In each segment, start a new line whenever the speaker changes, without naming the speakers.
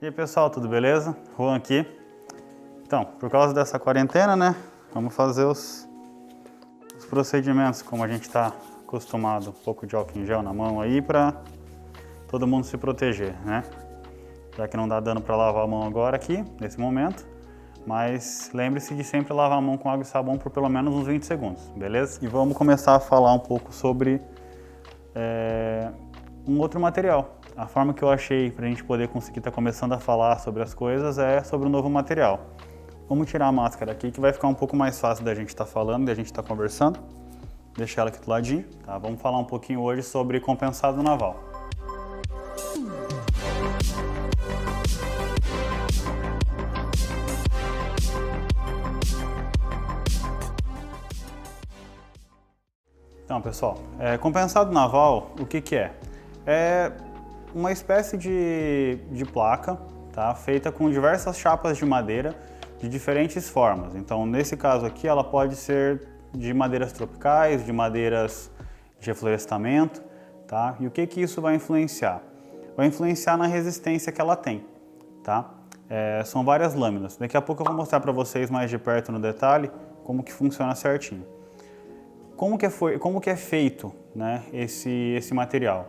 E aí pessoal, tudo beleza? Juan aqui. Então, por causa dessa quarentena, né, vamos fazer os procedimentos como a gente está acostumado, um pouco de álcool em gel na mão aí para todo mundo se proteger, né? Já que não dá dano para lavar a mão agora aqui, nesse momento, mas lembre-se de sempre lavar a mão com água e sabão por pelo menos uns 20 segundos, beleza? E vamos começar a falar um pouco sobre um outro material. A forma que eu achei para a gente poder conseguir estar começando a falar sobre as coisas é sobre o novo material. Vamos tirar a máscara aqui que vai ficar um pouco mais fácil da gente estar falando, da gente estar conversando. Deixar ela aqui do ladinho, tá? Vamos falar um pouquinho hoje sobre compensado naval. Então, pessoal, compensado naval, o que que é? É uma espécie de placa, tá? Feita com diversas chapas de madeira de diferentes formas. Então, nesse caso aqui, ela pode ser de madeiras tropicais, de madeiras de reflorestamento, tá? E o que que isso vai influenciar? Vai influenciar na resistência que ela tem, tá? São várias lâminas. Daqui a pouco eu vou mostrar para vocês mais de perto no detalhe como que funciona certinho. Como que é feito, né, esse material?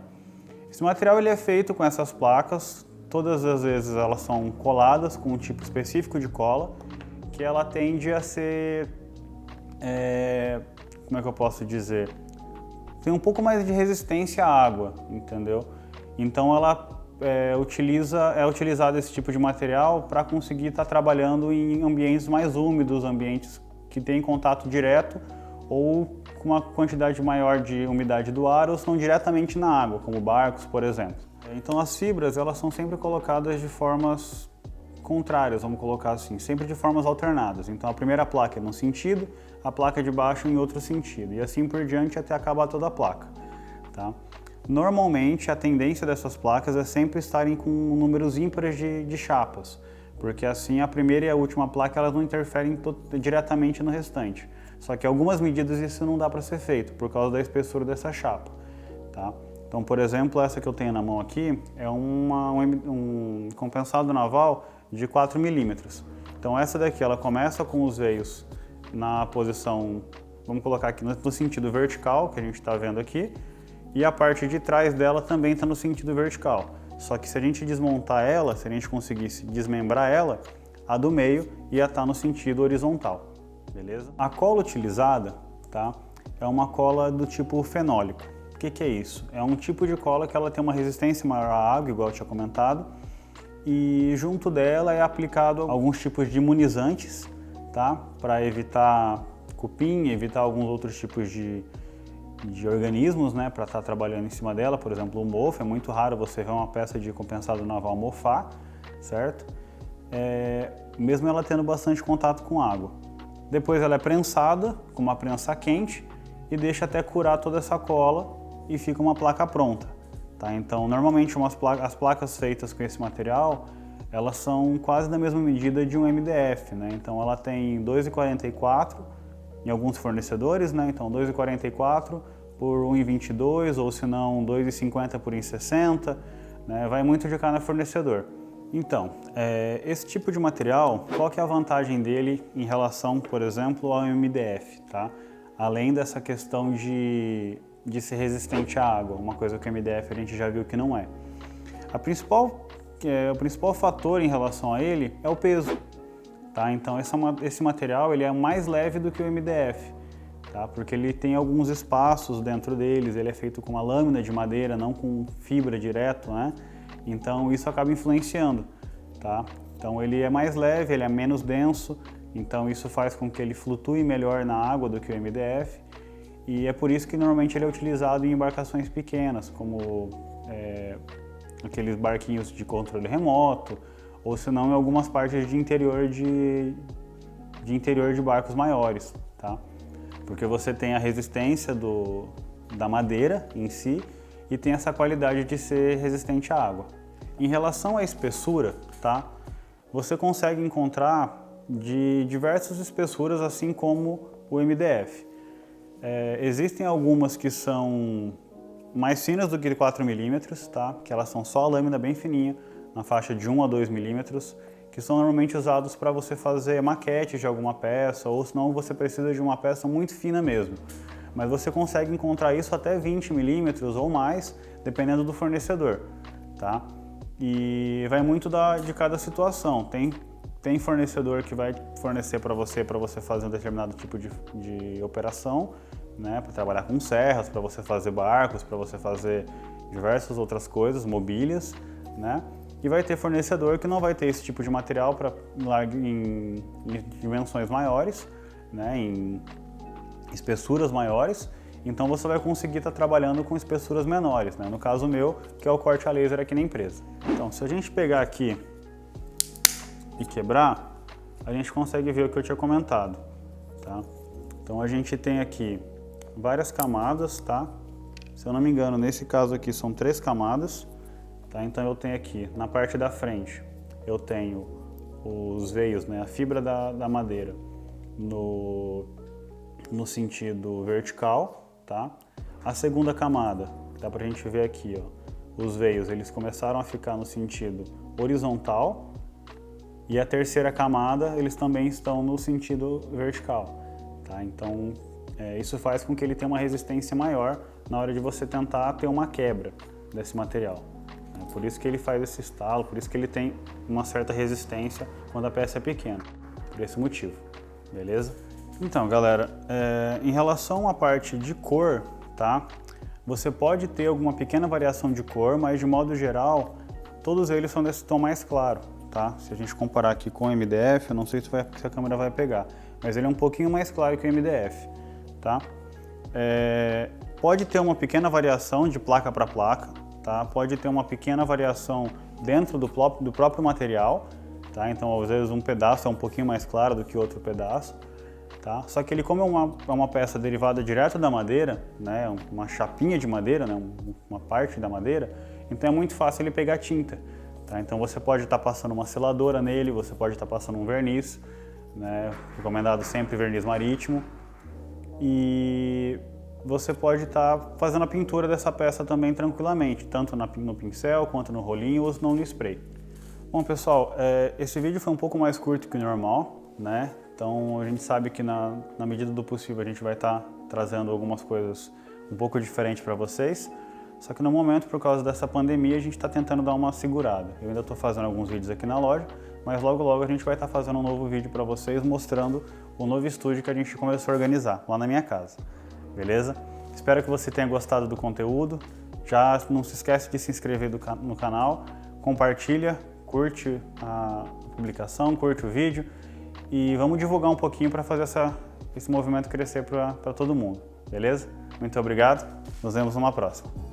Esse material ele é feito com essas placas, todas as vezes elas são coladas com um tipo específico de cola, que ela tende a ser, como é que eu posso dizer? Tem um pouco mais de resistência à água, entendeu? Então ela é utilizado esse tipo de material para conseguir estar trabalhando em ambientes mais úmidos, ambientes que têm contato direto ou com uma quantidade maior de umidade do ar ou estão diretamente na água, como barcos, por exemplo. Então as fibras elas são sempre colocadas de formas contrárias, vamos colocar assim, sempre de formas alternadas. Então a primeira placa é num sentido, a placa de baixo em outro sentido, e assim por diante até acabar toda a placa, tá? Normalmente a tendência dessas placas é sempre estarem com números ímpares de chapas, porque assim a primeira e a última placa elas não interferem diretamente no restante. Só que em algumas medidas isso não dá para ser feito, por causa da espessura dessa chapa, tá? Então, por exemplo, essa que eu tenho na mão aqui é um compensado naval de 4 milímetros. Então essa daqui, ela começa com os veios na posição, vamos colocar aqui no sentido vertical, que a gente está vendo aqui, e a parte de trás dela também está no sentido vertical. Só que se a gente desmontar ela, se a gente conseguisse desmembrar ela, a do meio ia estar no sentido horizontal. Beleza? A cola utilizada, tá, é uma cola do tipo fenólico. O que que é isso? É um tipo de cola que ela tem uma resistência maior à água, igual eu tinha comentado, e junto dela é aplicado alguns tipos de imunizantes, tá, para evitar cupim, evitar alguns outros tipos de organismos, né, para estar trabalhando em cima dela, por exemplo, o mofo. É muito raro você ver uma peça de compensado naval mofar, certo? Mesmo ela tendo bastante contato com água. Depois ela é prensada com uma prensa quente e deixa até curar toda essa cola e fica uma placa pronta, tá? Então, normalmente as placas feitas com esse material, elas são quase da mesma medida de um MDF, né? Então ela tem 2,44 em alguns fornecedores, né? Então 2,44 por 1,22 ou se não 2,50 por 1,60, né? Vai muito de cada fornecedor. Então, esse tipo de material, qual que é a vantagem dele em relação, por exemplo, ao MDF, tá? Além dessa questão de ser resistente à água, uma coisa que o MDF a gente já viu que não é. O principal fator em relação a ele é o peso, tá? Então esse material ele é mais leve do que o MDF, tá? Porque ele tem alguns espaços dentro deles, ele é feito com uma lâmina de madeira, não com fibra direto, né? Então isso acaba influenciando, tá? Então ele é mais leve, ele é menos denso, então isso faz com que ele flutue melhor na água do que o MDF, e é por isso que normalmente ele é utilizado em embarcações pequenas, como aqueles barquinhos de controle remoto, ou se não em algumas partes de interior de barcos maiores, tá? Porque você tem a resistência da madeira em si, e tem essa qualidade de ser resistente à água. Em relação à espessura, tá? Você consegue encontrar de diversas espessuras, assim como o MDF. Existem algumas que são mais finas do que 4 milímetros, tá? Que elas são só a lâmina bem fininha, na faixa de 1 a 2 milímetros, que são normalmente usados para você fazer maquete de alguma peça, ou senão você precisa de uma peça muito fina mesmo. Mas você consegue encontrar isso até 20 milímetros ou mais, dependendo do fornecedor, tá? E vai muito de cada situação. Tem fornecedor que vai fornecer para você fazer um determinado tipo de operação, né? Para trabalhar com serras, para você fazer barcos, para você fazer diversas outras coisas, mobílias, né? E vai ter fornecedor que não vai ter esse tipo de material em dimensões maiores, né? Em espessuras maiores, então você vai conseguir estar trabalhando com espessuras menores, né? No caso meu, que é o corte a laser aqui na empresa. Então, se a gente pegar aqui e quebrar, a gente consegue ver o que eu tinha comentado, tá? Então a gente tem aqui várias camadas, tá? Se eu não me engano, nesse caso aqui são 3 camadas, tá? Então eu tenho aqui, na parte da frente, eu tenho os veios, né? A fibra da madeira no sentido vertical, tá? A segunda camada, dá pra gente ver aqui, ó, os veios, eles começaram a ficar no sentido horizontal, e a terceira camada, eles também estão no sentido vertical, tá? Então, isso faz com que ele tenha uma resistência maior na hora de você tentar ter uma quebra desse material. Né? Por isso que ele faz esse estalo, por isso que ele tem uma certa resistência quando a peça é pequena, por esse motivo, beleza? Então, galera, em relação à parte de cor, tá? Você pode ter alguma pequena variação de cor, mas de modo geral, todos eles são desse tom mais claro, tá? Se a gente comparar aqui com o MDF, eu não sei se a câmera vai pegar, mas ele é um pouquinho mais claro que o MDF, tá? Pode ter uma pequena variação de placa para placa, tá? Pode ter uma pequena variação dentro do próprio material, tá? Então, às vezes um pedaço é um pouquinho mais claro do que outro pedaço. Tá? Só que ele, como é uma peça derivada direto da madeira, né, uma chapinha de madeira, né, uma parte da madeira, então é muito fácil ele pegar tinta. Tá? Então você pode estar passando uma seladora nele, você pode estar passando um verniz, né, recomendado sempre verniz marítimo, e você pode estar fazendo a pintura dessa peça também tranquilamente, tanto no pincel, quanto no rolinho, ou não no spray. Bom, pessoal, esse vídeo foi um pouco mais curto que o normal, né? Então a gente sabe que na medida do possível a gente vai estar trazendo algumas coisas um pouco diferentes para vocês, só que no momento, por causa dessa pandemia, a gente está tentando dar uma segurada. Eu ainda estou fazendo alguns vídeos aqui na loja, mas logo a gente vai estar fazendo um novo vídeo para vocês mostrando o novo estúdio que a gente começou a organizar lá na minha casa, beleza? Espero que você tenha gostado do conteúdo, já não se esquece de se inscrever no canal, compartilha, curte a publicação, curte o vídeo, e vamos divulgar um pouquinho para fazer esse movimento crescer para todo mundo, beleza? Muito obrigado, nos vemos numa próxima.